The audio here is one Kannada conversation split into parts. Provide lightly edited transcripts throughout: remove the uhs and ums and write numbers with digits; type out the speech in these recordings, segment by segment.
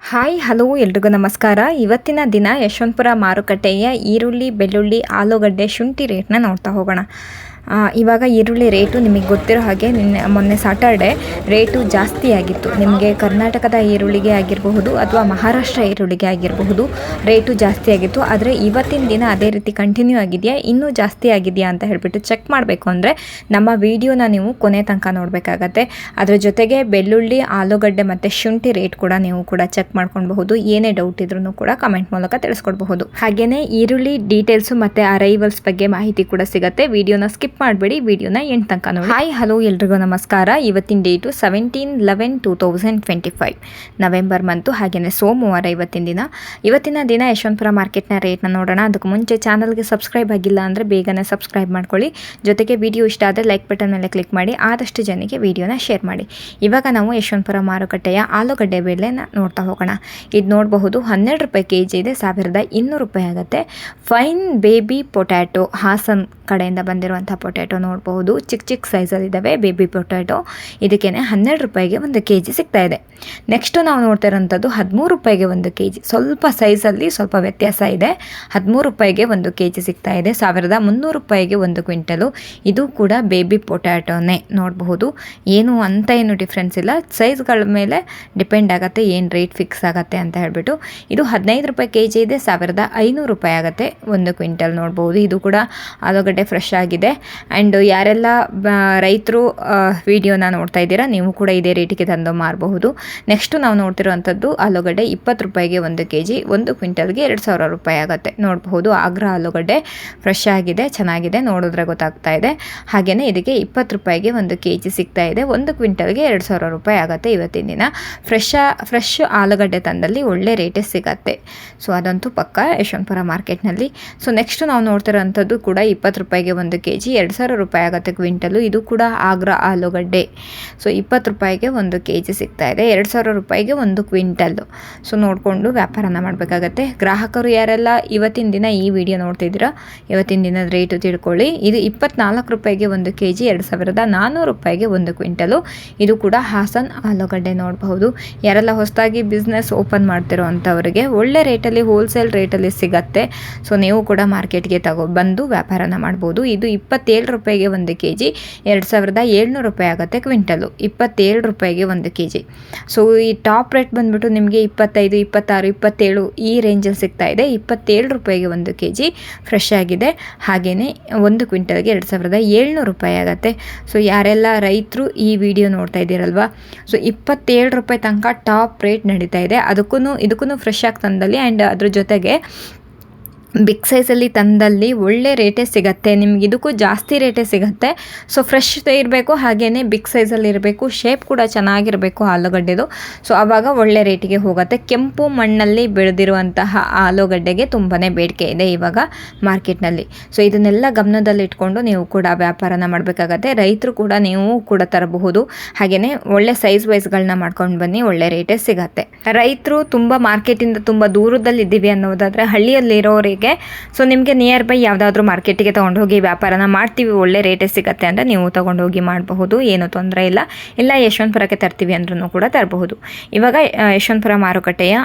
ಹಾಯ್ ಹಲೋ ಎಲ್ರಿಗೂ ನಮಸ್ಕಾರ. ಇವತ್ತಿನ ದಿನ ಯಶವಂತಪುರ ಮಾರುಕಟ್ಟೆಯ ಈರುಳ್ಳಿ, ಬೆಳ್ಳುಳ್ಳಿ, ಆಲೂಗಡ್ಡೆ, ಶುಂಠಿ ರೇಟ್ನ ನೋಡ್ತಾ ಹೋಗೋಣ. ಇವಾಗ ಈರುಳ್ಳಿ ರೇಟು ನಿಮಗೆ ಗೊತ್ತಿರೋ ಹಾಗೆ ಮೊನ್ನೆ ಸಾಟರ್ಡೆ ರೇಟು ಜಾಸ್ತಿ ಆಗಿತ್ತು. ನಿಮಗೆ ಕರ್ನಾಟಕದ ಈರುಳ್ಳಿಗೆ ಆಗಿರಬಹುದು ಅಥವಾ ಮಹಾರಾಷ್ಟ್ರ ಈರುಳ್ಳಿಗೆ ಆಗಿರಬಹುದು ರೇಟು ಜಾಸ್ತಿ ಆಗಿತ್ತು. ಆದರೆ ಇವತ್ತಿನ ದಿನ ಅದೇ ರೀತಿ ಕಂಟಿನ್ಯೂ ಆಗಿದೆಯಾ, ಇನ್ನೂ ಜಾಸ್ತಿ ಆಗಿದೆಯಾ ಅಂತ ಹೇಳಿಬಿಟ್ಟು ಚೆಕ್ ಮಾಡಬೇಕು ಅಂದರೆ ನಮ್ಮ ವಿಡಿಯೋನ ನೀವು ಕೊನೆ ತನಕ ನೋಡಬೇಕಾಗತ್ತೆ. ಅದರ ಜೊತೆಗೆ ಬೆಳ್ಳುಳ್ಳಿ, ಆಲೂಗಡ್ಡೆ ಮತ್ತು ಶುಂಠಿ ರೇಟ್ ಕೂಡ ನೀವು ಕೂಡ ಚೆಕ್ ಮಾಡ್ಕೊಳ್ಬಹುದು. ಏನೇ ಡೌಟ್ ಇದ್ರೂ ಕೂಡ ಕಮೆಂಟ್ ಮೂಲಕ ತಿಳಿಸ್ಕೊಡ್ಬಹುದು. ಹಾಗೆಯೇ ಈರುಳ್ಳಿ ಡೀಟೇಲ್ಸು ಮತ್ತು ಅರೈವಲ್ಸ್ ಬಗ್ಗೆ ಮಾಹಿತಿ ಕೂಡ ಸಿಗುತ್ತೆ. ವಿಡಿಯೋನ ಸ್ಕಿಪ್ ಮಾಡಬೇಡಿ, ವಿಡಿಯೋನ ಎಂಡ್ ತನಕ ನೋಡಿ. ಹಾಯ್ ಹಲೋ ಎಲ್ರಿಗೂ ನಮಸ್ಕಾರ. ಇವತ್ತಿನ ಡೇಟು 17/11/2025 ನವೆಂಬರ್ ಮಂತು, ಹಾಗೆಯೇ ಸೋಮವಾರ ಇವತ್ತಿನ ದಿನ ಯಶವಂತಪುರ ಮಾರ್ಕೆಟ್ನ ರೇಟ್ನ ನೋಡೋಣ. ಅದಕ್ಕೆ ಮುಂಚೆ ಚಾನಲ್ಗೆ ಸಬ್ಸ್ಕ್ರೈಬ್ ಆಗಿಲ್ಲ ಅಂದರೆ ಬೇಗನೆ ಸಬ್ಸ್ಕ್ರೈಬ್ ಮಾಡ್ಕೊಳ್ಳಿ. ಜೊತೆಗೆ ವಿಡಿಯೋ ಇಷ್ಟ ಆದರೆ ಲೈಕ್ ಬಟನ್ ಮೇಲೆ ಕ್ಲಿಕ್ ಮಾಡಿ, ಆದಷ್ಟು ಜನಕ್ಕೆ ವಿಡಿಯೋನ ಶೇರ್ ಮಾಡಿ. ಇವಾಗ ನಾವು ಯಶವಂತಪುರ ಮಾರುಕಟ್ಟೆಯ ಆಲೂಗಡ್ಡೆ ಬೆಲೆನ ನೋಡ್ತಾ ಹೋಗೋಣ. ಇದು ನೋಡಬಹುದು, 12 ರೂಪಾಯಿ kg ಇದೆ, 1200 ರೂಪಾಯಿ ಆಗುತ್ತೆ. ಫೈನ್ ಬೇಬಿ ಪೊಟ್ಯಾಟೊ ಹಾಸನ್ ಕಡೆಯಿಂದ ಬಂದಿರುವಂಥ ಪೊಟ್ಯಾಟೊ ನೋಡಬಹುದು. ಚಿಕ್ಕ ಚಿಕ್ಕ ಸೈಜಲ್ಲಿ ಇದ್ದಾವೆ ಬೇಬಿ ಪೊಟ್ಯಾಟೊ. ಇದಕ್ಕೆ 12 ರೂಪಾಯಿಗೆ 1 kg ಸಿಗ್ತಾ ಇದೆ. ನೆಕ್ಸ್ಟು ನಾವು ನೋಡ್ತಾ ಇರೋಂಥದ್ದು 13 ರೂಪಾಯಿಗೆ 1 kg. ಸ್ವಲ್ಪ ಸೈಜಲ್ಲಿ ಸ್ವಲ್ಪ ವ್ಯತ್ಯಾಸ ಇದೆ. 13 ರೂಪಾಯಿಗೆ 1 kg ಸಿಗ್ತಾ ಇದೆ. 1300 ರೂಪಾಯಿಗೆ 1 ಕ್ವಿಂಟಲು. ಇದು ಕೂಡ ಬೇಬಿ ಪೊಟ್ಯಾಟೊನೇ ನೋಡಬಹುದು. ಏನು ಡಿಫ್ರೆನ್ಸ್ ಇಲ್ಲ, ಸೈಜ್ಗಳ ಮೇಲೆ ಡಿಪೆಂಡ್ ಆಗುತ್ತೆ ಏನು ರೇಟ್ ಫಿಕ್ಸ್ ಆಗುತ್ತೆ ಅಂತ ಹೇಳ್ಬಿಟ್ಟು. ಇದು 15 ರೂಪಾಯಿ kg ಇದೆ, 1500 ರೂಪಾಯಿ ಆಗುತ್ತೆ 1 ಕ್ವಿಂಟಲ್ ನೋಡ್ಬೋದು. ಇದು ಕೂಡ ಆಲೂಗಡ್ಡೆ ಫ್ರೆಶ್ ಆಗಿದೆ. ಆ್ಯಂಡ್ ಯಾರೆಲ್ಲ ರೈತರು ವಿಡಿಯೋನ ನೋಡ್ತಾ ಇದ್ದೀರಾ, ನೀವು ಕೂಡ ಇದೇ ರೇಟಿಗೆ ತಂದು ಮಾರಬಹುದು. ನೆಕ್ಸ್ಟು ನಾವು ನೋಡ್ತಿರುವಂಥದ್ದು ಆಲೂಗಡ್ಡೆ 20 ರೂಪಾಯಿಗೆ 1 kg, 1 ಕ್ವಿಂಟಲ್ಗೆ 2000 ರೂಪಾಯಿ ಆಗುತ್ತೆ ನೋಡಬಹುದು. ಆಗ್ರಾ ಆಲೂಗಡ್ಡೆ ಫ್ರೆಶ್ ಆಗಿದೆ, ಚೆನ್ನಾಗಿದೆ, ನೋಡಿದ್ರೆ ಗೊತ್ತಾಗ್ತಾ ಇದೆ. ಹಾಗೆಯೇ ಇದಕ್ಕೆ 20 ರೂಪಾಯಿಗೆ 1 kg ಸಿಗ್ತಾ ಇದೆ, 1 ಕ್ವಿಂಟಲ್ಗೆ 2000 ರೂಪಾಯಿ ಆಗುತ್ತೆ. ಇವತ್ತಿನ ದಿನ ಫ್ರೆಶ್ ಆಲೂಗಡ್ಡೆ ತಂದಲ್ಲಿ ಒಳ್ಳೆ ರೇಟೇ ಸಿಗತ್ತೆ. ಸೊ ಅದಂತೂ ಪಕ್ಕ ಯಶವಂತಪುರ ಮಾರ್ಕೆಟ್ನಲ್ಲಿ. ಸೊ ನೆಕ್ಸ್ಟ್ ನಾವು ನೋಡ್ತಿರೋಂಥದ್ದು ಕೂಡ 20 ರೂಪಾಯಿಗೆ 1 kg, 2000 ರೂಪಾಯಿ ಆಗುತ್ತೆ ಕ್ವಿಂಟಲು. ಇದು ಕೂಡ ಆಗ್ರಾ ಆಲೂಗಡ್ಡೆ. ಸೊ 20 ರೂಪಾಯಿಗೆ 1 kg ಸಿಗ್ತಾ ಇದೆ, 2000 ರೂಪಾಯಿಗೆ 1 ಕ್ವಿಂಟಲ್ಲು. ಸೊ ನೋಡಿಕೊಂಡು ವ್ಯಾಪಾರನ ಮಾಡಬೇಕಾಗತ್ತೆ. ಗ್ರಾಹಕರು ಯಾರೆಲ್ಲ ಇವತ್ತಿನ ದಿನ ಈ ವಿಡಿಯೋ ನೋಡ್ತಿದ್ದೀರಾ, ಇವತ್ತಿನ ದಿನದ ರೇಟು ತಿಳ್ಕೊಳ್ಳಿ. ಇದು 24 ರೂಪಾಯಿಗೆ 1 kg, 2400 ರೂಪಾಯಿಗೆ 1 ಕ್ವಿಂಟಲು. ಇದು ಕೂಡ ಹಾಸನ್ ಆಲೂಗಡ್ಡೆ ನೋಡಬಹುದು. ಯಾರೆಲ್ಲ ಹೊಸದಾಗಿ ಬಿಸ್ನೆಸ್ ಓಪನ್ ಮಾಡ್ತಿರೋ ಅಂಥವ್ರಿಗೆ ಒಳ್ಳೆ ರೇಟಲ್ಲಿ, ಹೋಲ್ಸೇಲ್ ರೇಟಲ್ಲಿ ಸಿಗತ್ತೆ. ಸೊ ನೀವು ಕೂಡ ಮಾರ್ಕೆಟ್ಗೆ ಬಂದು ವ್ಯಾಪಾರನ ಮಾಡ್ಬೋದು. ಇದು 27 ರೂಪಾಯಿಗೆ 1 kg, 2700 ರೂಪಾಯಿ ಆಗುತ್ತೆ ಕ್ವಿಂಟಲು. 27 ರೂಪಾಯಿಗೆ 1 kg. ಸೊ ಈ ಟಾಪ್ ರೇಟ್ ಬಂದುಬಿಟ್ಟು ನಿಮಗೆ 25, 26, 27 ಈ ರೇಂಜಲ್ಲಿ ಸಿಗ್ತಾ ಇದೆ. 27 ರೂಪಾಯಿಗೆ 1 kg ಫ್ರೆಶ್ ಆಗಿದೆ. ಹಾಗೆಯೇ 1 ಕ್ವಿಂಟಲ್ಗೆ 2700 ರೂಪಾಯಿ ಆಗುತ್ತೆ. ಸೊ ಯಾರೆಲ್ಲ ರೈತರು ಈ ವಿಡಿಯೋ ನೋಡ್ತಾ ಇದ್ದೀರಲ್ವಾ, ಸೊ 27 ರೂಪಾಯಿ ತನಕ ಟಾಪ್ ರೇಟ್ ನಡೀತಾ ಇದೆ. ಇದಕ್ಕೂ ಫ್ರೆಶ್ ಆಗಿ ತಂದಲ್ಲಿ. ಆ್ಯಂಡ್ ಅದ್ರ ಜೊತೆಗೆ ಬಿಗ್ ಸೈಜಲ್ಲಿ ತಂದಲ್ಲಿ ಒಳ್ಳೆ ರೇಟೇ ಸಿಗುತ್ತೆ ನಿಮ್ಗೆ. ಇದಕ್ಕೂ ಜಾಸ್ತಿ ರೇಟೇ ಸಿಗುತ್ತೆ. ಸೊ ಫ್ರೆಶ್ ಇರಬೇಕು, ಹಾಗೆಯೇ ಬಿಗ್ ಸೈಜಲ್ಲಿ ಇರಬೇಕು, ಶೇಪ್ ಕೂಡ ಚೆನ್ನಾಗಿರಬೇಕು ಆಲೂಗಡ್ಡೆದು. ಸೊ ಆವಾಗ ಒಳ್ಳೆ ರೇಟಿಗೆ ಹೋಗುತ್ತೆ. ಕೆಂಪು ಮಣ್ಣಲ್ಲಿ ಬೆಳೆದಿರುವಂತಹ ಆಲೂಗಡ್ಡೆಗೆ ತುಂಬಾ ಬೇಡಿಕೆ ಇದೆ ಇವಾಗ ಮಾರ್ಕೆಟ್ನಲ್ಲಿ. ಸೊ ಇದನ್ನೆಲ್ಲ ಗಮನದಲ್ಲಿ ಇಟ್ಕೊಂಡು ನೀವು ಕೂಡ ವ್ಯಾಪಾರನ ಮಾಡಬೇಕಾಗತ್ತೆ. ರೈತರು ಕೂಡ ನೀವು ಕೂಡ ತರಬಹುದು. ಹಾಗೆಯೇ ಒಳ್ಳೆ ಸೈಜ್ ವೈಸ್ಗಳನ್ನ ಮಾಡ್ಕೊಂಡು ಬನ್ನಿ, ಒಳ್ಳೆ ರೇಟೇ ಸಿಗತ್ತೆ. ರೈತರು ತುಂಬ ಮಾರ್ಕೆಟಿಂದ ತುಂಬ ದೂರದಲ್ಲಿ ಇದ್ದೀವಿ ಅನ್ನೋದಾದರೆ ಹಳ್ಳಿಯಲ್ಲಿರೋರಿಗೆ, ಸೊ ನಿಮಗೆ ನಿಯರ್ ಬೈ ಯಾವುದಾದ್ರೂ ಮಾರ್ಕೆಟಿಗೆ ತೊಗೊಂಡೋಗಿ ವ್ಯಾಪಾರನ ಮಾಡ್ತೀವಿ, ಒಳ್ಳೆ ರೇಟೇ ಸಿಗುತ್ತೆ ಅಂದರೆ ನೀವು ತೊಗೊಂಡೋಗಿ ಮಾಡಬಹುದು, ಏನೂ ತೊಂದರೆ ಇಲ್ಲ ಯಶವಂತಪುರಕ್ಕೆ ತರ್ತೀವಿ ಅಂದ್ರೂ ಕೂಡ ತರಬಹುದು. ಇವಾಗ ಯಶವಂತಪುರ ಮಾರುಕಟ್ಟೆಯ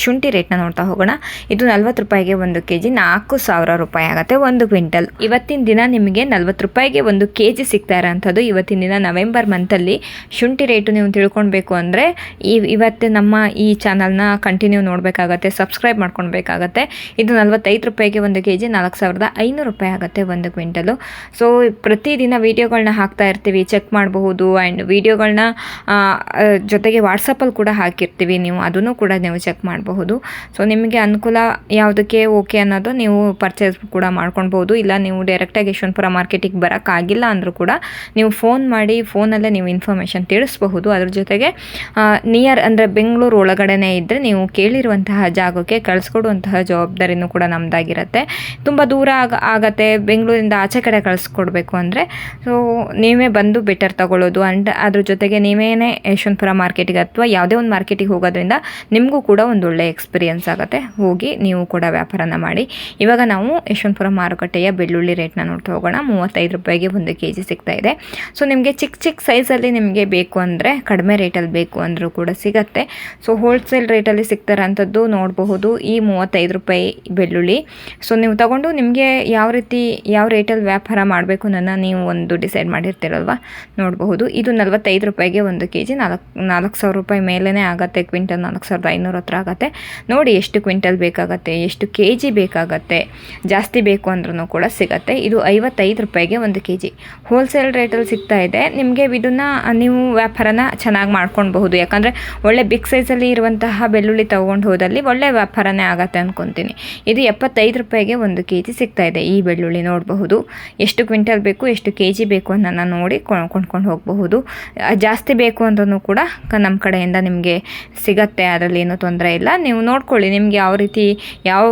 ಶುಂಠಿ ರೇಟ್ನ ನೋಡ್ತಾ ಹೋಗೋಣ. ಇದು 40 ರೂಪಾಯಿಗೆ 1 kg, 4000 ರೂಪಾಯಿ ಆಗುತ್ತೆ 1 ಕ್ವಿಂಟಲ್. ಇವತ್ತಿನ ದಿನ ನಿಮಗೆ 40 ರೂಪಾಯಿಗೆ 1 kg ಸಿಗ್ತಾ ಇರೋಂಥದ್ದು. ಇವತ್ತಿನ ದಿನ ನವೆಂಬರ್ ಮಂತಲ್ಲಿ ಶುಂಠಿ ರೇಟು ನೀವು ತಿಳ್ಕೊಳ್ಬೇಕು ಅಂದರೆ ಇವತ್ತು ನಮ್ಮ ಈ ಚಾನಲ್ನ ಕಂಟಿನ್ಯೂ ನೋಡಬೇಕಾಗತ್ತೆ, ಸಬ್ಸ್ಕ್ರೈಬ್ ಮಾಡ್ಕೊಳ್ಬೇಕಾಗತ್ತೆ. ಇದು 45 ರೂಪಾಯಿಗೆ 1 kg, 4500 ರೂಪಾಯಿ ಆಗುತ್ತೆ 1 ಕ್ವಿಂಟಲು. ಸೊ ಪ್ರತಿದಿನ ವೀಡಿಯೋಗಳನ್ನ ಹಾಕ್ತಾ ಇರ್ತೀವಿ, ಚೆಕ್ ಮಾಡಬಹುದು. ಆ್ಯಂಡ್ ವೀಡಿಯೋಗಳನ್ನ ಜೊತೆಗೆ ವಾಟ್ಸಪ್ಪಲ್ಲಿ ಕೂಡ ಹಾಕಿರ್ತೀವಿ, ನೀವು ಅದನ್ನು ಕೂಡ ನೀವು ಚೆಕ್ ಮಾಡಬಹುದು. ಸೊ ನಿಮಗೆ ಅನುಕೂಲ ಯಾವುದಕ್ಕೆ ಓಕೆ ಅನ್ನೋದು ನೀವು ಪರ್ಚೇಸ್ ಕೂಡ ಮಾಡ್ಕೊಳ್ಬೋದು. ಇಲ್ಲ ನೀವು ಡೈರೆಕ್ಟಾಗಿ ಯಶವಂತಪುರ ಮಾರ್ಕೆಟಿಗೆ ಬರೋಕ್ಕಾಗಿಲ್ಲ ಅಂದರೂ ಕೂಡ ನೀವು ಫೋನ್ ಮಾಡಿ, ಫೋನಲ್ಲೇ ನೀವು ಇನ್ಫಾರ್ಮೇಷನ್ ತಿಳಿಸ್ಬಹುದು. ಅದ್ರ ಜೊತೆಗೆ ನಿಯರ್ ಅಂದರೆ ಬೆಂಗಳೂರು ಒಳಗಡೆನೇ ಇದ್ದರೆ ನೀವು ಕೇಳಿರುವಂತಹ ಜಾಗಕ್ಕೆ ಕಳಿಸ್ಕೊಡುವಂತಹ ಜವಾಬ್ದಾರಿನೂ ಕೂಡ ನಮ್ಮದಾಗಿರುತ್ತೆ. ತುಂಬ ದೂರ ಆಗತ್ತೆ, ಬೆಂಗಳೂರಿಂದ ಆಚೆ ಕಡೆ ಕಳಿಸ್ಕೊಡ್ಬೇಕು ಅಂದರೆ ಸೊ ನೀವೇ ಬಂದು ಬೆಟರ್ ತಗೊಳ್ಳೋದು. ಆ್ಯಂಡ್ ಅದ್ರ ಜೊತೆಗೆ ನೀವೇನೇ ಯಶವಂತಪುರ ಮಾರ್ಕೆಟಿಗೆ ಅಥವಾ ಯಾವುದೇ ಒಂದು ಮಾರ್ಕೆಟಿಗೆ ಹೋಗೋದ್ರಿಂದ ನಿಮಗೂ ಕೂಡ ಒಂದು ಒಳ್ಳೆಯ ಎಕ್ಸ್ಪೀರಿಯನ್ಸ್ ಆಗುತ್ತೆ. ಹೋಗಿ ನೀವು ಕೂಡ ವ್ಯಾಪಾರನ ಮಾಡಿ. ಇವಾಗ ನಾವು ಯಶವಂತಪುರ ಮಾರುಕಟ್ಟೆಯ ಬೆಳ್ಳುಳ್ಳಿ ರೇಟ್ನ ನೋಡ್ತಾ ಹೋಗೋಣ. 35 ರೂಪಾಯಿಗೆ 1 kg ಸಿಗ್ತಾ ಇದೆ. ಸೊ ನಿಮಗೆ ಚಿಕ್ಕ ಸೈಜಲ್ಲಿ ನಿಮಗೆ ಬೇಕು ಅಂದರೆ, ಕಡಿಮೆ ರೇಟಲ್ಲಿ ಬೇಕು ಅಂದರೂ ಕೂಡ ಸಿಗುತ್ತೆ. ಸೊ ಹೋಲ್ಸೇಲ್ ರೇಟಲ್ಲಿ ಸಿಗ್ತಾರಂಥದ್ದು ನೋಡಬಹುದು. ಈ 35 ರೂಪಾಯಿ ಬೆಳ್ಳುಳ್ಳಿ. ಸೊ ನೀವು ತಗೊಂಡು ನಿಮಗೆ ಯಾವ ರೇಟಲ್ಲಿ ವ್ಯಾಪಾರ ಮಾಡಬೇಕು ಅನ್ನೋದನ್ನ ನೀವು ಒಂದು ಡಿಸೈಡ್ ಮಾಡಿರ್ತೀರಲ್ವ, ನೋಡಬಹುದು. ಇದು 45 ರೂಪಾಯಿಗೆ 1 kg, 4,000 ರೂಪಾಯಿ ಮೇಲೇ ಆಗುತ್ತೆ. ಕ್ವಿಂಟಲ್ 4,500 ಹತ್ರ ಆಗುತ್ತೆ. ನೋಡಿ ಎಷ್ಟು ಕ್ವಿಂಟಲ್ ಬೇಕಾಗತ್ತೆ, ಎಷ್ಟು kg ಬೇಕಾಗತ್ತೆ. ಜಾಸ್ತಿ ಬೇಕು ಅಂದ್ರೂ ಕೂಡ ಸಿಗುತ್ತೆ. ಇದು 55 ರೂಪಾಯಿಗೆ 1 kg ಹೋಲ್ಸೇಲ್ ರೇಟಲ್ಲಿ ಸಿಗ್ತಾ ಇದೆ. ನಿಮಗೆ ಇದನ್ನು ನೀವು ವ್ಯಾಪಾರನ ಚೆನ್ನಾಗಿ ಮಾಡ್ಕೊಳ್ಬಹುದು. ಯಾಕಂದರೆ ಒಳ್ಳೆ ಬಿಗ್ ಸೈಜಲ್ಲಿ ಇರುವಂತಹ ಬೆಳ್ಳುಳ್ಳಿ ತೊಗೊಂಡು ಹೋದಲ್ಲಿ ಒಳ್ಳೆ ವ್ಯಾಪಾರನೇ ಆಗುತ್ತೆ ಅಂದ್ಕೊತೀನಿ. ಇದು 75 ರೂಪಾಯಿಗೆ 1 kg ಸಿಗ್ತಾ ಇದೆ. ಈ ಬೆಳ್ಳುಳ್ಳಿ ನೋಡಬಹುದು. ಎಷ್ಟು ಕ್ವಿಂಟಲ್ ಬೇಕು, ಎಷ್ಟು kg ಬೇಕು ಅನ್ನೋದನ್ನ ನೋಡಿ ಕೊಂಡ್ಕೊಂಡು ಹೋಗಬಹುದು. ಜಾಸ್ತಿ ಬೇಕು ಅಂದ್ರೂ ಕೂಡ ನಮ್ಮ ಕಡೆಯಿಂದ ನಿಮಗೆ ಸಿಗತ್ತೆ, ಅದರಲ್ಲಿ ಏನೂ ತೊಂದರೆ ಇಲ್ಲ. ನೀವು ನೋಡ್ಕೊಳ್ಳಿ ನಿಮಗೆ ಯಾವ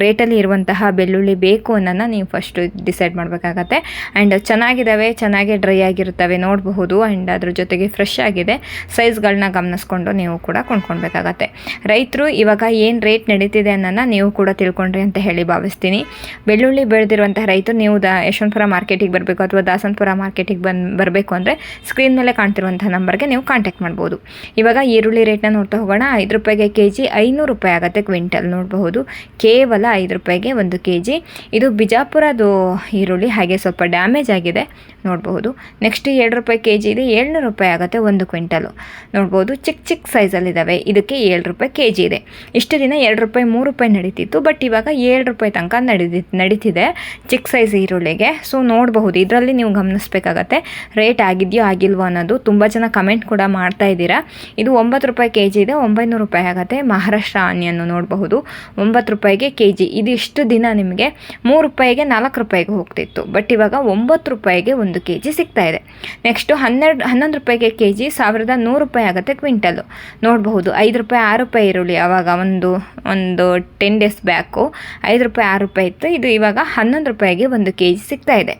ರೇಟಲ್ಲಿ ಇರುವಂತಹ ಬೆಳ್ಳುಳ್ಳಿ ಬೇಕು ಅನ್ನೋದನ್ನ ನೀವು ಫಸ್ಟು ಡಿಸೈಡ್ ಮಾಡಬೇಕಾಗತ್ತೆ. ಆ್ಯಂಡ್ ಚೆನ್ನಾಗಿ ಡ್ರೈ ಆಗಿರುತ್ತವೆ ನೋಡಬಹುದು. ಆ್ಯಂಡ್ ಅದ್ರ ಜೊತೆಗೆ ಫ್ರೆಶ್ ಆಗಿದೆ. ಸೈಜ್ಗಳನ್ನ ಗಮನಿಸ್ಕೊಂಡು ನೀವು ಕೂಡ ಕೊಂಡ್ಕೊಳ್ಬೇಕಾಗತ್ತೆ. ರೈತರು ಇವಾಗ ಏನು ರೇಟ್ ನಡೀತಿದೆ ಅನ್ನೋದನ್ನ ನೀವು ಕೂಡ ತಿಳ್ಕೊಂಡ್ರಿ ಅಂತ ಹೇಳಿ ಭಾವಿಸ್ತೀನಿ. ಬೆಳ್ಳುಳ್ಳಿ ಬೆಳೆದಿರುವಂತಹ ರೈತರು ನೀವು ಯಶವಂತಪುರ ಮಾರ್ಕೆಟಿಗೆ ಬರಬೇಕು ಅಥವಾ ದಾಸನಪುರ ಮಾರ್ಕೆಟಿಗೆ ಬರಬೇಕು ಅಂದರೆ ಸ್ಕ್ರೀನ್ ಮೇಲೆ ಕಾಣ್ತಿರುವಂಥ ನಂಬರ್ಗೆ ನೀವು ಕಾಂಟ್ಯಾಕ್ಟ್ ಮಾಡ್ಬೋದು. ಇವಾಗ ಈರುಳ್ಳಿ ರೇಟ್ನ ನೋಡ್ತಾ ಹೋಗೋಣ. 5 ರೂಪಾಯಿಗೆ kg, 500 ರೂಪಾಯಿ ಆಗುತ್ತೆ ಕ್ವಿಂಟಲ್ ನೋಡಬಹುದು. ಕೇವಲ 5 ರೂಪಾಯಿಗೆ 1 kg. ಇದು ಬಿಜಾಪುರದು ಈರುಳ್ಳಿ, ಹಾಗೆ ಸ್ವಲ್ಪ ಡ್ಯಾಮೇಜ್ ಆಗಿದೆ ನೋಡಬಹುದು. ನೆಕ್ಸ್ಟ್ 2 ರೂಪಾಯಿ kg ಇದೆ, 700 ರೂಪಾಯಿ ಆಗುತ್ತೆ 1 ಕ್ವಿಂಟಲು ನೋಡ್ಬೋದು. ಚಿಕ್ಕ ಸೈಜಲ್ಲಿದ್ದಾವೆ. ಇದಕ್ಕೆ 7 ರೂಪಾಯಿ kg ಇದೆ. ಇಷ್ಟು ದಿನ 2 ರೂಪಾಯಿ 3 ರೂಪಾಯಿ ನಡೀತಿತ್ತು, ಬಟ್ ಇವಾಗ 7 ರೂಪಾಯಿ ತನಕ ನಡೀತಿದೆ ಚಿಕ್ಕ ಸೈಜ್ ಈರುಳ್ಳಿಗೆ. ಸೊ ನೋಡಬಹುದು, ಇದರಲ್ಲಿ ನೀವು ಗಮನಿಸಬೇಕಾಗತ್ತೆ ರೇಟ್ ಆಗಿದೆಯೋ ಆಗಿಲ್ವೋ ಅನ್ನೋದು. ತುಂಬ ಜನ ಕಮೆಂಟ್ ಕೂಡ ಮಾಡ್ತಾ ಇದ್ದೀರಾ. ಇದು 9 ರೂಪಾಯಿ kg ಇದೆ, 900 ರೂಪಾಯಿ ಆಗುತ್ತೆ. ಮಹಾರಾಷ್ಟ್ರ ಆನಿಯನ್ನು ನೋಡಬಹುದು, 9 ರೂಪಾಯಿಗೆ kg. ಇದು ಇಷ್ಟು ದಿನ ನಿಮಗೆ 3 ರೂಪಾಯಿಗೆ 4 ರೂಪಾಯಿಗೆ ಹೋಗ್ತಿತ್ತು, ಬಟ್ ಇವಾಗ 9 ರೂಪಾಯಿಗೆ 1 kg ಸಿಗ್ತಾ ಇದೆ. ನೆಕ್ಸ್ಟು 11 ರೂಪಾಯಿಗೆ kg, 1100 ರೂಪಾಯಿ ಆಗುತ್ತೆ ಕ್ವಿಂಟಲು ನೋಡಬಹುದು. 5 ರೂಪಾಯಿ 6 ರೂಪಾಯಿ ಈರುಳ್ಳಿ ಆವಾಗ ಒಂದು 10 ಡೇಸ್ ಬ್ಯಾಕು 5 ರೂಪಾಯಿ 6 ರೂಪಾಯಿ ಇತ್ತು. ಇದು ಇವಾಗ 11 ರೂಪಾಯಿಗೆ 1 kg ಸಿಗ್ತಾ ಇದೆ.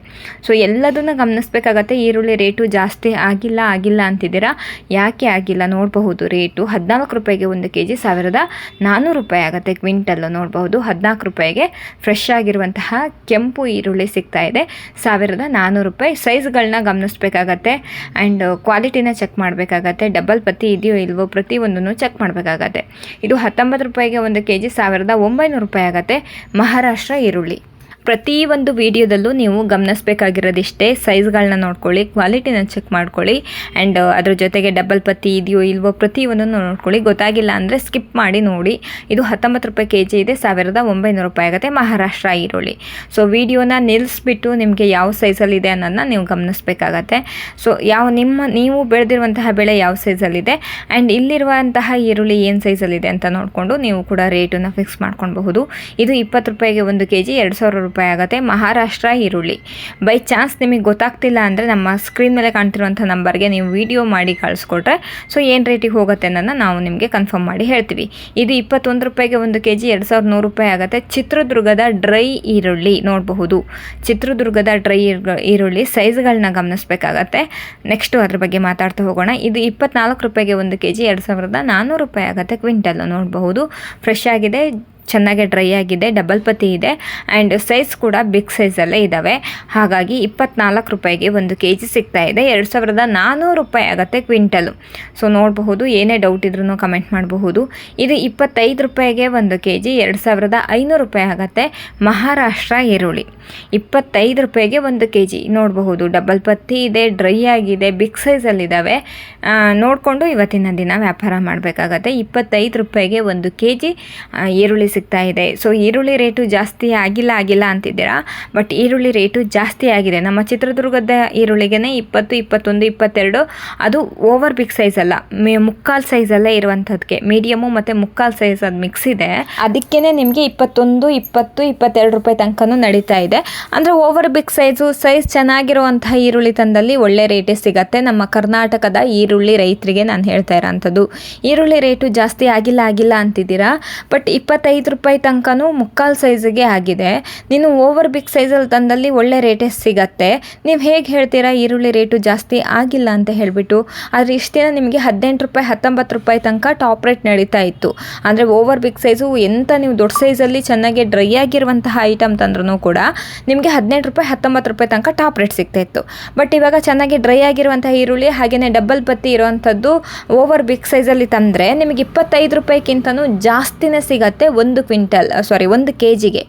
ಸೊ ಎಲ್ಲದನ್ನು ಗಮನಿಸಬೇಕಾಗತ್ತೆ. ಈರುಳ್ಳಿ ರೇಟು ಜಾಸ್ತಿ ಆಗಿಲ್ಲ ಅಂತಿದ್ದೀರಾ. ಯಾಕೆ ಆಗಿಲ್ಲ ನೋಡಬಹುದು. ರೇಟು 14 ರೂಪಾಯಿಗೆ 1 kg, 1400 ರೂಪಾಯಿ ಆಗುತ್ತೆ ಕ್ವಿಂಟಲ್ಲು ನೋಡಬಹುದು. 14 ರೂಪಾಯಿಗೆ ಫ್ರೆಶ್ ಆಗಿರುವಂತಹ ಕೆಂಪು ಈರುಳ್ಳಿ ಸಿಗ್ತಾ ಇದೆ, 1400 ರೂಪಾಯಿ. ಸೈಜ್ಗಳನ್ನ ಗಮನಿಸಬೇಕಾಗತ್ತೆ ಆ್ಯಂಡ್ ಕ್ವಾಲಿಟಿನ ಚೆಕ್ ಮಾಡಬೇಕಾಗತ್ತೆ. ಡಬಲ್ ಪತ್ತಿ ಇದೆಯೋ ಇಲ್ವೋ ಪ್ರತಿಯೊಂದನ್ನು ಚೆಕ್ ಮಾಡಬೇಕಾಗತ್ತೆ. ಇದು 19 ರೂಪಾಯಿಗೆ 1 kg, 1900 ರೂಪಾಯಿ ಆಗುತ್ತೆ ಮಹಾರಾಷ್ಟ್ರ ಈರುಳ್ಳಿ. ಪ್ರತಿಯೊಂದು ವಿಡಿಯೋದಲ್ಲೂ ನೀವು ಗಮನಿಸಬೇಕಾಗಿರೋದಿಷ್ಟೇ, ಸೈಜ್ಗಳನ್ನ ನೋಡ್ಕೊಳ್ಳಿ, ಕ್ವಾಲಿಟಿನ ಚೆಕ್ ಮಾಡ್ಕೊಳ್ಳಿ ಆ್ಯಂಡ್ ಅದ್ರ ಜೊತೆಗೆ ಡಬಲ್ ಪತ್ತಿ ಇದೆಯೋ ಇಲ್ವೋ ಪ್ರತಿಯೊಂದನ್ನು ನೋಡ್ಕೊಳ್ಳಿ. ಗೊತ್ತಾಗಿಲ್ಲ ಅಂದರೆ ಸ್ಕಿಪ್ ಮಾಡಿ ನೋಡಿ. ಇದು 19 ರೂಪಾಯಿ kg ಇದೆ, 1900 ರೂಪಾಯಿ ಆಗುತ್ತೆ ಮಹಾರಾಷ್ಟ್ರ ಈರುಳ್ಳಿ. ಸೊ ವಿಡಿಯೋನ ನಿಲ್ಲಿಸ್ಬಿಟ್ಟು ನಿಮಗೆ ಯಾವ ಸೈಜಲ್ಲಿದೆ ಅನ್ನೋದನ್ನ ನೀವು ಗಮನಿಸಬೇಕಾಗತ್ತೆ. ಸೊ ನೀವು ಬೆಳೆದಿರುವಂತಹ ಬೆಳೆ ಯಾವ ಸೈಜಲ್ಲಿದೆ ಆ್ಯಂಡ್ ಇಲ್ಲಿರುವಂತಹ ಈರುಳ್ಳಿ ಏನು ಸೈಜಲ್ಲಿದೆ ಅಂತ ನೋಡಿಕೊಂಡು ನೀವು ಕೂಡ ರೇಟನ್ನು ಫಿಕ್ಸ್ ಮಾಡ್ಕೊಳ್ಬಹುದು. ಇದು 20 ರೂಪಾಯಿಗೆ 1 kg, 2000 ರೂಪಾಯಿ ಆಗುತ್ತೆ ಮಹಾರಾಷ್ಟ್ರ ಈರುಳ್ಳಿ. ಬೈ ಚಾನ್ಸ್ ನಿಮಗೆ ಗೊತ್ತಾಗ್ತಿಲ್ಲ ಅಂದರೆ ನಮ್ಮ ಸ್ಕ್ರೀನ್ ಮೇಲೆ ಕಾಣ್ತಿರುವಂಥ ನಂಬರ್ಗೆ ನೀವು ವಿಡಿಯೋ ಮಾಡಿ ಕಳಿಸ್ಕೊಟ್ರೆ ಸೊ ಏನು ರೇಟಿಗೆ ಹೋಗುತ್ತೆ ಅನ್ನೋದನ್ನ ನಾವು ನಿಮಗೆ ಕನ್ಫರ್ಮ್ ಮಾಡಿ ಹೇಳ್ತೀವಿ. ಇದು 21 ರೂಪಾಯಿಗೆ 1 kg, 2100 ರೂಪಾಯಿ ಆಗುತ್ತೆ. ಚಿತ್ರದುರ್ಗದ ಡ್ರೈ ಈರುಳ್ಳಿ ನೋಡಬಹುದು. ಚಿತ್ರದುರ್ಗದ ಡ್ರೈ ಈರುಳ್ಳಿ ಸೈಜ್ಗಳನ್ನ ಗಮನಿಸಬೇಕಾಗತ್ತೆ. ನೆಕ್ಸ್ಟು ಅದ್ರ ಬಗ್ಗೆ ಮಾತಾಡ್ತಾ ಹೋಗೋಣ. ಇದು 24 ರೂಪಾಯಿಗೆ 1 kg, 2400 ರೂಪಾಯಿ ಆಗುತ್ತೆ ಕ್ವಿಂಟಲ್ ನೋಡಬಹುದು. ಫ್ರೆಶ್ ಆಗಿದೆ, ಚೆನ್ನಾಗಿ ಡ್ರೈ ಆಗಿದೆ, ಡಬಲ್ ಪತ್ತಿ ಇದೆ ಆ್ಯಂಡ್ ಸೈಜ್ ಕೂಡ ಬಿಗ್ ಸೈಜಲ್ಲೇ ಇದ್ದಾವೆ. ಹಾಗಾಗಿ 24 ರೂಪಾಯಿಗೆ 1 kg ಸಿಗ್ತಾ ಇದೆ, 2400 ರೂಪಾಯಿ ಆಗುತ್ತೆ ಕ್ವಿಂಟಲು. ಸೊ ನೋಡಬಹುದು, ಏನೇ ಡೌಟ್ ಇದ್ರೂ ಕಮೆಂಟ್ ಮಾಡಬಹುದು. ಇದು 25 ರೂಪಾಯಿಗೆ 1 kg, 2500 ರೂಪಾಯಿ ಆಗುತ್ತೆ ಮಹಾರಾಷ್ಟ್ರ ಈರುಳ್ಳಿ. 25 ರೂಪಾಯಿಗೆ 1 kg ನೋಡಬಹುದು. ಡಬಲ್ ಪತ್ತಿ ಇದೆ, ಡ್ರೈ ಆಗಿದೆ, ಬಿಗ್ ಸೈಜಲ್ಲಿದ್ದಾವೆ. ನೋಡಿಕೊಂಡು ಇವತ್ತಿನ ದಿನ ವ್ಯಾಪಾರ ಮಾಡಬೇಕಾಗತ್ತೆ. 25 ರೂಪಾಯಿಗೆ 1 kg ಈರುಳ್ಳಿ ಸಿಗ್ತಾ ಇದೆ. ಸೊ ಈರುಳ್ಳಿ ರೇಟು ಜಾಸ್ತಿ ಆಗಿಲ್ಲ ಅಂತಿದ್ದೀರಾ, ಬಟ್ ಈರುಳ್ಳಿ ರೇಟು ಜಾಸ್ತಿ ಆಗಿದೆ. ನಮ್ಮ ಚಿತ್ರದುರ್ಗದ ಈರುಳ್ಳಿಗೆ 20, 21, 22 ಅದು ಓವರ್ ಬಿಗ್ ಸೈಜ್ ಅಲ್ಲ, ಮುಕ್ಕಾಲು ಸೈಜಲ್ಲೇ ಇರುವಂಥದ್ದಕ್ಕೆ ಮೀಡಿಯಮು ಮತ್ತು ಮುಕ್ಕಾಲು ಸೈಜ್ ಅದು ಮಿಕ್ಸ್ ಇದೆ. ಅದಕ್ಕೇ ನಿಮಗೆ 21, 20, 22 ರೂಪಾಯಿ ತನಕನೂ ನಡೀತಾ ಇದೆ. ಅಂದರೆ ಓವರ್ ಬಿಗ್ ಸೈಜ್ ಚೆನ್ನಾಗಿರುವಂತಹ ಈರುಳ್ಳಿ ತಂದಲ್ಲಿ ಒಳ್ಳೆ ರೇಟೇ ಸಿಗುತ್ತೆ. ನಮ್ಮ ಕರ್ನಾಟಕದ ಈರುಳ್ಳಿ ರೈತರಿಗೆ ನಾನು ಹೇಳ್ತಾ ಇರೋಂಥದ್ದು. ಈರುಳ್ಳಿ ರೇಟು ಜಾಸ್ತಿ ಆಗಿಲ್ಲ ಅಂತಿದ್ದೀರಾ, ಬಟ್ 25 ರೂಪಾಯಿ ತನಕನೂ ಮುಕ್ಕಾಲು ಸೈಜಿಗೆ ಆಗಿದೆ. ನೀನು ಓವರ್ ಬಿಗ್ ಸೈಜಲ್ಲಿ ತಂದಲ್ಲಿ ಒಳ್ಳೆ ರೇಟೇ ಸಿಗತ್ತೆ. ನೀವು ಹೇಗೆ ಹೇಳ್ತೀರಾ ಈರುಳ್ಳಿ ರೇಟು ಜಾಸ್ತಿ ಆಗಿಲ್ಲ ಅಂತ ಹೇಳಿಬಿಟ್ಟು. ಆದರೆ ಇಷ್ಟು ದಿನ ನಿಮಗೆ 18 ರೂಪಾಯಿ 19 ರೂಪಾಯಿ ತನಕ ಟಾಪ್ ರೇಟ್ ನಡೀತಾ ಇತ್ತು. ಅಂದರೆ ಓವರ್ ಬಿಗ್ ಸೈಜು ಎಂಥ ನೀವು ದೊಡ್ಡ ಸೈಜಲ್ಲಿ ಚೆನ್ನಾಗಿ ಡ್ರೈ ಆಗಿರುವಂತಹ ಐಟಮ್ ತಂದ್ರೂ ಕೂಡ ನಿಮಗೆ 18 ರೂಪಾಯಿ 19 ರೂಪಾಯಿ ತನಕ ಟಾಪ್ ರೇಟ್ ಸಿಗ್ತಾ ಇತ್ತು. ಬಟ್ ಇವಾಗ ಚೆನ್ನಾಗಿ ಡ್ರೈ ಆಗಿರುವಂತಹ ಈರುಳ್ಳಿ ಹಾಗೆಯೇ ಡಬಲ್ ಬತ್ತಿ ಇರುವಂಥದ್ದು ಓವರ್ ಬಿಗ್ ಸೈಜಲ್ಲಿ ತಂದರೆ ನಿಮಗೆ 25 ರೂಪಾಯಿಗಿಂತನೂ ಜಾಸ್ತಿನೇ ಸಿಗತ್ತೆ 1 kgಗೆ.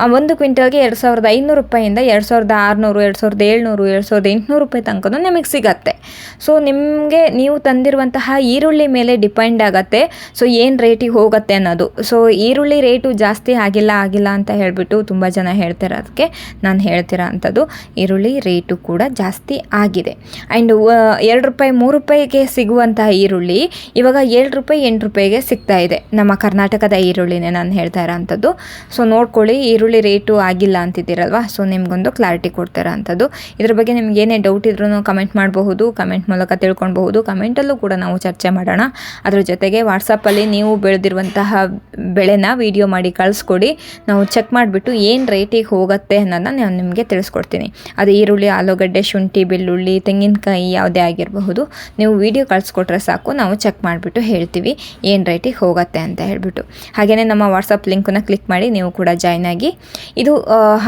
1 ಕ್ವಿಂಟಲ್ಗೆ 2500 ರೂಪಾಯಿಂದ 2600, 2700, 2800 ರೂಪಾಯಿ ತನಕ ನಿಮಗೆ ಸಿಗತ್ತೆ. ಸೊ ನಿಮಗೆ ನೀವು ತಂದಿರುವಂತಹ ಈರುಳ್ಳಿ ಮೇಲೆ ಡಿಪೆಂಡ್ ಆಗುತ್ತೆ ಸೊ ಏನು ರೇಟಿಗೆ ಹೋಗುತ್ತೆ ಅನ್ನೋದು. ಸೊ ಈರುಳ್ಳಿ ರೇಟು ಜಾಸ್ತಿ ಆಗಿಲ್ಲ ಅಂತ ಹೇಳಿಬಿಟ್ಟು ತುಂಬ ಜನ ಹೇಳ್ತಾರೆ. ಅದಕ್ಕೆ ನಾನು ಹೇಳ್ತಿರೋ ಅಂಥದ್ದು ಈರುಳ್ಳಿ ರೇಟು ಕೂಡ ಜಾಸ್ತಿ ಆಗಿದೆ. ಆ್ಯಂಡ್ 2 ರೂಪಾಯಿ 3 ರೂಪಾಯಿಗೆ ಸಿಗುವಂತಹ ಈರುಳ್ಳಿ ಇವಾಗ 7 ರೂಪಾಯಿ 8 ರೂಪಾಯಿಗೆ ಸಿಗ್ತಾ ಇದೆ. ನಮ್ಮ ಕರ್ನಾಟಕದ ಈರುಳ್ಳಿನೇ ನಾನು ಹೇಳ್ತಾ ಇರೋ ಅಂಥದ್ದು. ಸೊ ನೋಡ್ಕೊಳ್ಳಿ, ಈರುಳ್ಳಿ ರೇಟು ಆಗಿಲ್ಲ ಅಂತಿದ್ದೀರಲ್ವ, ಸೊ ನಿಮಗೊಂದು ಕ್ಲಾರಿಟಿ ಕೊಡ್ತಾರ ಅಂಥದ್ದು. ಇದ್ರ ಬಗ್ಗೆ ನಿಮ್ಗೆ ಏನೇ ಡೌಟ್ ಇದ್ರೂ ಕಮೆಂಟ್ ಮಾಡಬಹುದು, ಕಮೆಂಟ್ ಮೂಲಕ ತಿಳ್ಕೊಳ್ಬಹುದು. ಕಮೆಂಟಲ್ಲೂ ಕೂಡ ನಾವು ಚರ್ಚೆ ಮಾಡೋಣ. ಅದ್ರ ಜೊತೆಗೆ ವಾಟ್ಸಪ್ಪಲ್ಲಿ ನೀವು ಬೆಳೆದಿರುವಂತಹ ಬೆಳೆನ ವಿಡಿಯೋ ಮಾಡಿ ಕಳಿಸ್ಕೊಡಿ. ನಾವು ಚೆಕ್ ಮಾಡಿಬಿಟ್ಟು ಏನು ರೇಟಿಗೆ ಹೋಗುತ್ತೆ ಅನ್ನೋದನ್ನ ನಾನು ನಿಮಗೆ ತಿಳಿಸ್ಕೊಡ್ತೀನಿ. ಅದು ಈರುಳ್ಳಿ, ಆಲೂಗಡ್ಡೆ, ಶುಂಠಿ, ಬೆಳ್ಳುಳ್ಳಿ, ತೆಂಗಿನಕಾಯಿ ಯಾವುದೇ ಆಗಿರಬಹುದು. ನೀವು ವಿಡಿಯೋ ಕಳಿಸ್ಕೊಟ್ರೆ ಸಾಕು, ನಾವು ಚೆಕ್ ಮಾಡಿಬಿಟ್ಟು ಹೇಳ್ತೀವಿ ಏನು ರೇಟಿಗೆ ಹೋಗುತ್ತೆ ಅಂತ ಹೇಳ್ಬಿಟ್ಟು. ಹಾಗೆಯೇ ನಮ್ಮ ವಾಟ್ಸಪ್ ಲಿಂಕನ್ನು ಕ್ಲಿಕ್ ಮಾಡಿ ನೀವು ಕೂಡ ಜಾಯ್ನ್ ಆಗಿ. ಇದು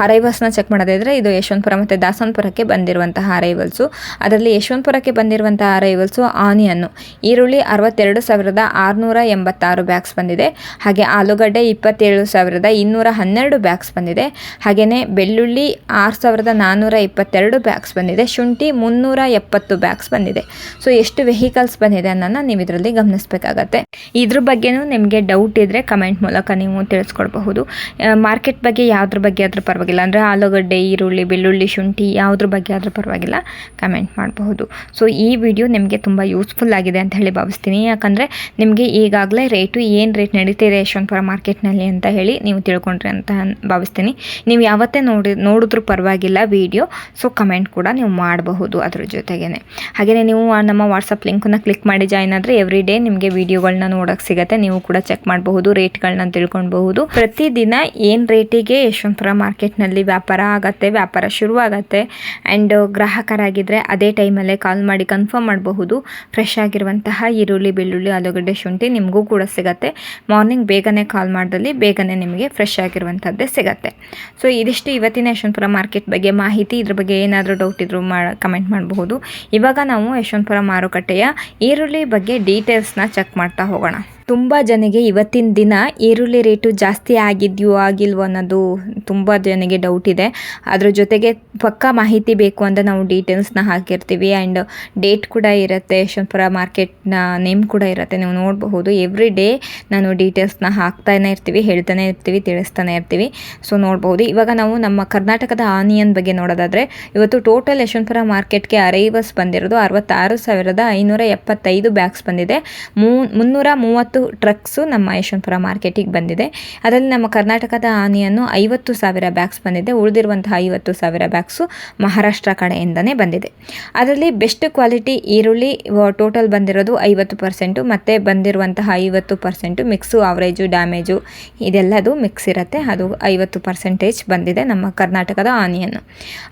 ಅರೈವಲ್ಸ್ನ ಚೆಕ್ ಮಾಡೋದಾದರೆ ಇದು ಯಶವಂತಪುರ ಮತ್ತು ದಾಸನಪುರಕ್ಕೆ ಬಂದಿರುವಂತಹ ಅರೈವಲ್ಸು. ಅದರಲ್ಲಿ ಯಶವಂತಪುರಕ್ಕೆ ಬಂದಿರುವಂತಹ ಅರೈವಲ್ಸು ಆನಿಯನ್ನು ಈರುಳ್ಳಿ 62,686 ಬ್ಯಾಗ್ಸ್ ಬಂದಿದೆ. ಹಾಗೆ ಆಲೂಗಡ್ಡೆ 27,212 ಬ್ಯಾಗ್ಸ್ ಬಂದಿದೆ. ಹಾಗೆಯೇ ಬೆಳ್ಳುಳ್ಳಿ 6,422 ಬ್ಯಾಗ್ಸ್ ಬಂದಿದೆ. ಶುಂಠಿ 370 ಬ್ಯಾಗ್ಸ್ ಬಂದಿದೆ. ಸೊ ಎಷ್ಟು ವೆಹಿಕಲ್ಸ್ ಬಂದಿದೆ ಅನ್ನೋದನ್ನ ನೀವು ಇದರಲ್ಲಿ ಗಮನಿಸಬೇಕಾಗತ್ತೆ. ಇದ್ರ ಬಗ್ಗೆನೂ ನಿಮಗೆ ಡೌಟ್ ಇದ್ದರೆ ಕಮೆಂಟ್ ಮೂಲಕ ನೀವು ತಿಳಿಸ್ಕೊಡ್ಬಹುದು. ಮಾರ್ಕೆಟ್ ಬಗ್ಗೆ ಯಾವುದ್ರ ಬಗ್ಗೆ ಆದರೂ ಪರವಾಗಿಲ್ಲ, ಅಂದರೆ ಆಲೂಗಡ್ಡೆ, ಈರುಳ್ಳಿ, ಬೆಳ್ಳುಳ್ಳಿ, ಶುಂಠಿ ಯಾವುದ್ರ ಬಗ್ಗೆ ಆದರೂ ಪರವಾಗಿಲ್ಲ ಕಮೆಂಟ್ ಮಾಡಬಹುದು. ಸೊ ಈ ವಿಡಿಯೋ ನಿಮಗೆ ತುಂಬ ಯೂಸ್ಫುಲ್ ಆಗಿದೆ ಅಂತ ಹೇಳಿ ಭಾವಿಸ್ತೀನಿ. ಯಾಕಂದರೆ ನಿಮಗೆ ಈಗಾಗಲೇ ರೇಟು ಏನು ರೇಟ್ ನಡೀತಿದೆ ಯಶವಂತಪುರ ಮಾರ್ಕೆಟ್ನಲ್ಲಿ ಅಂತ ಹೇಳಿ ನೀವು ತಿಳ್ಕೊಂಡ್ರಿ ಅಂತ ಭಾವಿಸ್ತೀನಿ. ನೀವು ಯಾವತ್ತೇ ನೋಡಿದ್ರೂ ಪರವಾಗಿಲ್ಲ ವಿಡಿಯೋ, ಸೊ ಕಮೆಂಟ್ ಕೂಡ ನೀವು ಮಾಡಬಹುದು ಅದ್ರ ಜೊತೆಗೇ. ಹಾಗೆಯೇ ನೀವು ನಮ್ಮ ವಾಟ್ಸಪ್ ಲಿಂಕನ್ನು ಕ್ಲಿಕ್ ಮಾಡಿ ಜಾಯ್ನ್ ಆದರೆ ಎವ್ರಿ ಡೇ ನಿಮಗೆ ವಿಡಿಯೋಗಳನ್ನ ನೋಡೋಕ್ಕೆ ಸಿಗುತ್ತೆ. ನೀವು ಕೂಡ ಚೆಕ್ ಮಾಡಬಹುದು, ರೇಟ್ಗಳನ್ನ ತಿಳ್ಕೊಳ್ಬಹುದು. ಪ್ರತಿದಿನ ಏನು ರೇಟಿಗೆ ಯಶವಂತಪುರ ಮಾರ್ಕೆಟ್ನಲ್ಲಿ ವ್ಯಾಪಾರ ಆಗುತ್ತೆ, ವ್ಯಾಪಾರ ಶುರುವಾಗತ್ತೆ. ಆ್ಯಂಡ್ ಗ್ರಾಹಕರಾಗಿದ್ದರೆ ಅದೇ ಟೈಮಲ್ಲೇ ಕಾಲ್ ಮಾಡಿ ಕನ್ಫರ್ಮ್ ಮಾಡಬಹುದು. ಫ್ರೆಶ್ ಆಗಿರುವಂತಹ ಈರುಳ್ಳಿ, ಬೆಳ್ಳುಳ್ಳಿ, ಆಲೂಗಡ್ಡೆ, ಶುಂಠಿ ನಿಮಗೂ ಕೂಡ ಸಿಗುತ್ತೆ. ಮಾರ್ನಿಂಗ್ ಬೇಗನೆ ಕಾಲ್ ಮಾಡಿದಲ್ಲಿ ಬೇಗನೆ ನಿಮಗೆ ಫ್ರೆಶ್ ಆಗಿರುವಂಥದ್ದೇ ಸಿಗುತ್ತೆ. ಸೊ ಇದಿಷ್ಟು ಇವತ್ತಿನ ಯಶವಂತಪುರ ಮಾರ್ಕೆಟ್ ಬಗ್ಗೆ ಮಾಹಿತಿ. ಇದ್ರ ಬಗ್ಗೆ ಏನಾದರೂ ಡೌಟ್ ಇದ್ರೂ ಕಮೆಂಟ್ ಮಾಡಬಹುದು. ಇವಾಗ ನಾವು ಯಶವಂತಪುರ ಮಾರುಕಟ್ಟೆಯ ಈರುಳ್ಳಿ ಬಗ್ಗೆ ಡೀಟೇಲ್ಸ್ನ ಚೆಕ್ ಮಾಡ್ತಾ ಹೋಗೋಣ. ತುಂಬ ಜನಗೆ ಇವತ್ತಿನ ದಿನ ಈರುಳ್ಳಿ ರೇಟು ಜಾಸ್ತಿ ಆಗಿದೆಯೋ ಆಗಿಲ್ವೋ ಅನ್ನೋದು ತುಂಬ ಜನಗೆ ಡೌಟ್ ಇದೆ. ಅದ್ರ ಜೊತೆಗೆ ಪಕ್ಕಾ ಮಾಹಿತಿ ಬೇಕು ಅಂದರೆ ನಾವು ಡೀಟೇಲ್ಸ್ನ ಹಾಕಿರ್ತೀವಿ. ಆ್ಯಂಡ್ ಡೇಟ್ ಕೂಡ ಇರುತ್ತೆ, ಯಶವಂತಪುರ ಮಾರ್ಕೆಟ್ನ ನೇಮ್ ಕೂಡ ಇರುತ್ತೆ, ನೀವು ನೋಡಬಹುದು. ಎವ್ರಿ ಡೇ ನಾನು ಡೀಟೇಲ್ಸ್ನ ಹಾಕ್ತಾನೆ ಇರ್ತೀವಿ, ಹೇಳ್ತಾನೆ ಇರ್ತೀವಿ, ತಿಳಿಸ್ತಾನೆ ಇರ್ತೀವಿ. ಸೊ ನೋಡ್ಬೋದು. ಇವಾಗ ನಾವು ನಮ್ಮ ಕರ್ನಾಟಕದ ಆನಿಯನ್ ಬಗ್ಗೆ ನೋಡೋದಾದರೆ ಇವತ್ತು ಟೋಟಲ್ ಯಶವಂತಪುರ ಮಾರ್ಕೆಟ್ಗೆ ಅರೈವಲ್ಸ್ ಬಂದಿರೋದು 66,575 ಬ್ಯಾಗ್ಸ್ ಬಂದಿದೆ. 330 ಟ್ರಕ್ಸು ನಮ್ಮ ಯಶವಂತಪುರ ಮಾರ್ಕೆಟಿಗೆ ಬಂದಿದೆ. ಅದರಲ್ಲಿ ನಮ್ಮ ಕರ್ನಾಟಕದ ಆನಿಯನ್ನು 50,000 ಬ್ಯಾಗ್ಸ್ ಬಂದಿದೆ. ಉಳಿದಿರುವಂತಹ 50,000 ಬ್ಯಾಗ್ಸು ಮಹಾರಾಷ್ಟ್ರ ಕಡೆಯಿಂದನೇ ಬಂದಿದೆ. ಅದರಲ್ಲಿ ಬೆಸ್ಟ್ ಕ್ವಾಲಿಟಿ ಈರುಳ್ಳಿ ಟೋಟಲ್ ಬಂದಿರೋದು 50%, ಮತ್ತು ಬಂದಿರುವಂತಹ 50% ಮಿಕ್ಸು, ಆವ್ರೇಜು, ಡ್ಯಾಮೇಜು ಇದೆಲ್ಲದು ಮಿಕ್ಸ್ ಇರುತ್ತೆ. ಅದು 50% ಬಂದಿದೆ ನಮ್ಮ ಕರ್ನಾಟಕದ ಆನಿಯನ್ನು.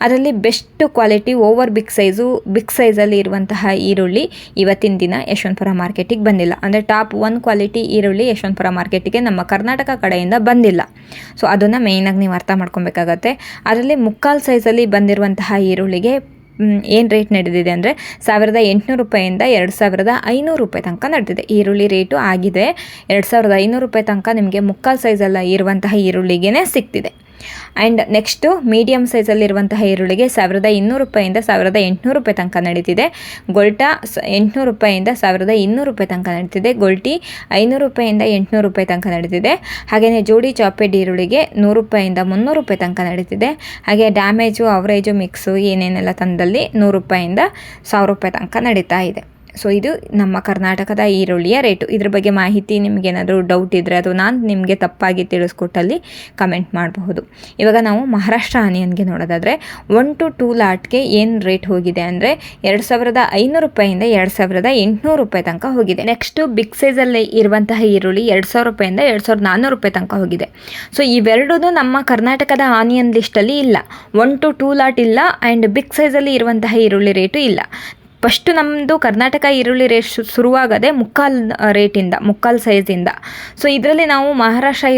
ಅದರಲ್ಲಿ ಬೆಸ್ಟ್ ಕ್ವಾಲಿಟಿ ಓವರ್ ಬಿಗ್ ಸೈಜಲ್ಲಿ ಇರುವಂತಹ ಈರುಳ್ಳಿ ಇವತ್ತಿನ ದಿನ ಯಶವಂತಪುರ ಮಾರ್ಕೆಟಿಗೆ ಬಂದಿಲ್ಲ. ಅಂದರೆ ಟಾಪ್ 1 ಕ್ವಾಲಿಟಿ ಈರುಳ್ಳಿ ಯಶವಂತಪುರ ಮಾರ್ಕೆಟಿಗೆ ನಮ್ಮ ಕರ್ನಾಟಕ ಕಡೆಯಿಂದ ಬಂದಿಲ್ಲ. ಸೊ ಅದನ್ನು ಮೇಯ್ನಾಗಿ ನೀವು ಅರ್ಥ ಮಾಡ್ಕೊಬೇಕಾಗತ್ತೆ. ಅದರಲ್ಲಿ ಮುಕ್ಕಾಲು ಸೈಜಲ್ಲಿ ಬಂದಿರುವಂತಹ ಈರುಳ್ಳಿಗೆ ಏನು ರೇಟ್ ನಡೆದಿದೆ ಅಂದರೆ 1,800 ರೂಪಾಯಿಂದ 2,500 ರೂಪಾಯಿ ತನಕ ನಡೆದಿದೆ. ಈರುಳ್ಳಿ ರೇಟು ಆಗಿದೆ 2,500 ರೂಪಾಯಿ ತನಕ ನಿಮಗೆ ಮುಕ್ಕಾಲು ಸೈಜಲ್ಲ ಇರುವಂತಹ ಈರುಳ್ಳಿಗೆ ಸಿಗ್ತಿದೆ. ಆ್ಯಂಡ್ ನೆಕ್ಸ್ಟು ಮೀಡಿಯಮ್ ಸೈಜಲ್ಲಿರುವಂತಹ ಈರುಳ್ಳಿಗೆ 1,200 ರೂಪಾಯಿಂದ 1,800 ರೂಪಾಯಿ ತನಕ ನಡೀತಿದೆ. ಗೊಲ್ಟಾ 800 ರೂಪಾಯಿಂದ 1,200 ರೂಪಾಯಿ ತನಕ ನಡೀತಿದೆ. ಗೊಲ್ಟಿ 500 ರೂಪಾಯಿಂದ 800 ರೂಪಾಯಿ ತನಕ ನಡೀತಿದೆ. ಹಾಗೆಯೇ ಜೋಡಿ ಚಾಪೆಡ್ ಈರುಳ್ಳಿಗೆ 100 ರೂಪಾಯಿಂದ 300 ರೂಪಾಯಿ ತನಕ ನಡೀತಿದೆ. ಹಾಗೆ ಡ್ಯಾಮೇಜು, ಅವರೇಜು, ಮಿಕ್ಸು ಏನೇನೆಲ್ಲ ತಂದಲ್ಲಿ 100 ರೂಪಾಯಿಂದ 1,000 ರೂಪಾಯಿ ತನಕ ನಡೀತಾ ಇದೆ. ಸೊ ಇದು ನಮ್ಮ ಕರ್ನಾಟಕದ ಈರುಳ್ಳಿಯ ರೇಟು. ಇದ್ರ ಬಗ್ಗೆ ಮಾಹಿತಿ ನಿಮಗೇನಾದರೂ ಡೌಟ್ ಇದ್ದರೆ ಅಥವಾ ನಾನು ನಿಮಗೆ ತಪ್ಪಾಗಿ ತಿಳಿಸ್ಕೊಟ್ಟಲ್ಲಿ ಕಮೆಂಟ್ ಮಾಡಬಹುದು. ಇವಾಗ ನಾವು ಮಹಾರಾಷ್ಟ್ರ ಆನಿಯನ್ಗೆ ನೋಡೋದಾದರೆ 1 to 2 ಲಾಟ್ಗೆ ಏನು ರೇಟ್ ಹೋಗಿದೆ ಅಂದರೆ 2500 ರೂಪಾಯಿಂದ 2800 ರೂಪಾಯಿ ತನಕ ಹೋಗಿದೆ. ನೆಕ್ಸ್ಟು ಬಿಗ್ ಸೈಜಲ್ಲಿ ಇರುವಂತಹ ಈರುಳ್ಳಿ 2000 ರೂಪಾಯಿಂದ 2400 ರೂಪಾಯಿ ತನಕ ಹೋಗಿದೆ. ಸೊ ಇವೆರಡೂ ನಮ್ಮ ಕರ್ನಾಟಕದ ಆನಿಯನ್ ಲಿಸ್ಟಲ್ಲಿ ಇಲ್ಲ. 1 to 2 ಲಾಟ್ ಇಲ್ಲ ಆ್ಯಂಡ್ ಬಿಗ್ ಸೈಜಲ್ಲಿ ಇರುವಂತಹ ಈರುಳ್ಳಿ ರೇಟು ಇಲ್ಲ. ಫಸ್ಟು ನಮ್ಮದು ಕರ್ನಾಟಕ ಈರುಳ್ಳಿ ರೇಟ್ ಶುರುವಾಗದೆ ಮುಕ್ಕಾಲು ಸೈಜಿಂದ. ಸೊ ಇದರಲ್ಲಿ ನಾವು ಮಹಾರಾಷ್ಟ್ರ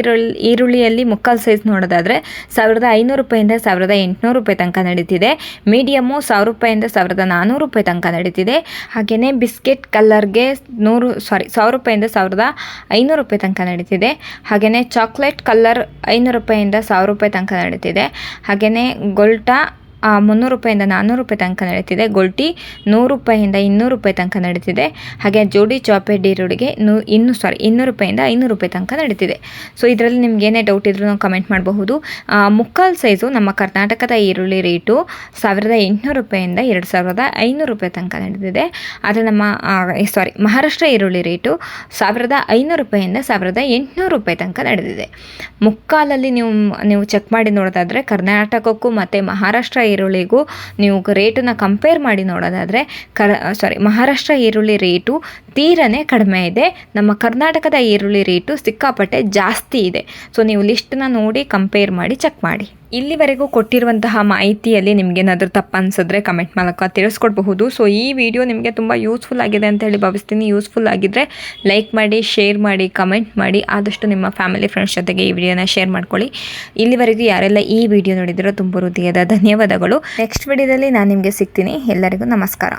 ಈರುಳ್ಳಿಯಲ್ಲಿ ಮುಕ್ಕಾಲು ಸೈಜ್ ನೋಡೋದಾದರೆ 1500 ರೂಪಾಯಿಂದ 1800 ರೂಪಾಯಿ ತನಕ ನಡೀತಿದೆ. ಮೀಡಿಯಮ್ಮು 1000 ರೂಪಾಯಿಂದ 1400 ರೂಪಾಯಿ ತನಕ ನಡೀತಿದೆ. ಹಾಗೆಯೇ ಬಿಸ್ಕೆಟ್ ಕಲರ್ಗೆ 1000 ರೂಪಾಯಿಂದ 1500 ರೂಪಾಯಿ ತನಕ ನಡೀತಿದೆ. ಹಾಗೆಯೇ ಚಾಕ್ಲೇಟ್ ಕಲರ್ 500 ರೂಪಾಯಿಂದ 1000 ರೂಪಾಯಿ ತನಕ ನಡೀತಿದೆ. ಹಾಗೆಯೇ ಗೊಲ್ಟಾ 300 ರೂಪಾಯಿಂದ 400 ರೂಪಾಯಿ ತನಕ ನಡೀತಿದೆ. ಗೊಲ್ಟಿ 100 ರೂಪಾಯಿಂದ 200 ರೂಪಾಯಿ ತನಕ ನಡೀತಿದೆ. ಹಾಗೆ ಜೋಡಿ ಚಾಪೆಡ್ ಈರುಳ್ಳಿಗೆ 200 ರೂಪಾಯಿಂದ 500 ರೂಪಾಯಿ ತನಕ ನಡೀತಿದೆ. ಸೊ ಇದರಲ್ಲಿ ನಿಮ್ಗೆ ಏನೇ ಡೌಟ್ ಇದ್ರೂ ನಾವು ಕಮೆಂಟ್ ಮಾಡಬಹುದು. ಮುಕ್ಕಾಲು ಸೈಜು ನಮ್ಮ ಕರ್ನಾಟಕದ ಈರುಳ್ಳಿ ರೇಟು 1800 ರೂಪಾಯಿಂದ 2500 ರೂಪಾಯಿ ತನಕ ನಡೆದಿದೆ. ಆದರೆ ನಮ್ಮ ಮಹಾರಾಷ್ಟ್ರ ಈರುಳ್ಳಿ ರೇಟು 1500 ರೂಪಾಯಿಂದ 1800 ರೂಪಾಯಿ ತನಕ ನಡೆದಿದೆ. ಮುಕ್ಕಾಲಲ್ಲಿ ನೀವು ಚೆಕ್ ಮಾಡಿ ನೋಡೋದಾದರೆ ಕರ್ನಾಟಕಕ್ಕೂ ಮತ್ತು ಮಹಾರಾಷ್ಟ್ರ ಈರುಳ್ಳಿಗೂ ನೀವು ರೇಟನ್ನು ಕಂಪೇರ್ ಮಾಡಿ ನೋಡೋದಾದರೆ ಮಹಾರಾಷ್ಟ್ರ ಈರುಳ್ಳಿ ರೇಟು ತೀರನೇ ಕಡಿಮೆ ಇದೆ. ನಮ್ಮ ಕರ್ನಾಟಕದ ಈರುಳ್ಳಿ ರೇಟು ಸಿಕ್ಕಾಪಟ್ಟೆ ಜಾಸ್ತಿ ಇದೆ. ಸೊ ನೀವು ಲಿಸ್ಟನ್ನ ನೋಡಿ ಕಂಪೇರ್ ಮಾಡಿ ಚೆಕ್ ಮಾಡಿ. ಇಲ್ಲಿವರೆಗೂ ಕೊಟ್ಟಿರುವಂತಹ ಮಾಹಿತಿಯಲ್ಲಿ ನಿಮಗೇನಾದರೂ ತಪ್ಪು ಅನಿಸಿದ್ರೆ ಕಮೆಂಟ್ ಮೂಲಕ ತಿಳಿಸ್ಕೊಡ್ಬಹುದು. ಸೊ ಈ ವಿಡಿಯೋ ನಿಮಗೆ ತುಂಬ ಯೂಸ್ಫುಲ್ ಆಗಿದೆ ಅಂತ ಹೇಳಿ ಭಾವಿಸ್ತೀನಿ. ಯೂಸ್ಫುಲ್ ಆಗಿದ್ದರೆ ಲೈಕ್ ಮಾಡಿ, ಶೇರ್ ಮಾಡಿ, ಕಮೆಂಟ್ ಮಾಡಿ. ಆದಷ್ಟು ನಿಮ್ಮ ಫ್ಯಾಮಿಲಿ ಫ್ರೆಂಡ್ಸ್ ಜೊತೆಗೆ ಈ ವಿಡಿಯೋನ ಶೇರ್ ಮಾಡ್ಕೊಳ್ಳಿ. ಇಲ್ಲಿವರೆಗೂ ಯಾರೆಲ್ಲ ಈ ವಿಡಿಯೋ ನೋಡಿದಿರೋ ತುಂಬ ಹೃದಯದ ಧನ್ಯವಾದಗಳು. ನೆಕ್ಸ್ಟ್ ವಿಡಿಯೋದಲ್ಲಿ ನಾನು ನಿಮಗೆ ಸಿಗ್ತೀನಿ. ಎಲ್ಲರಿಗೂ ನಮಸ್ಕಾರ.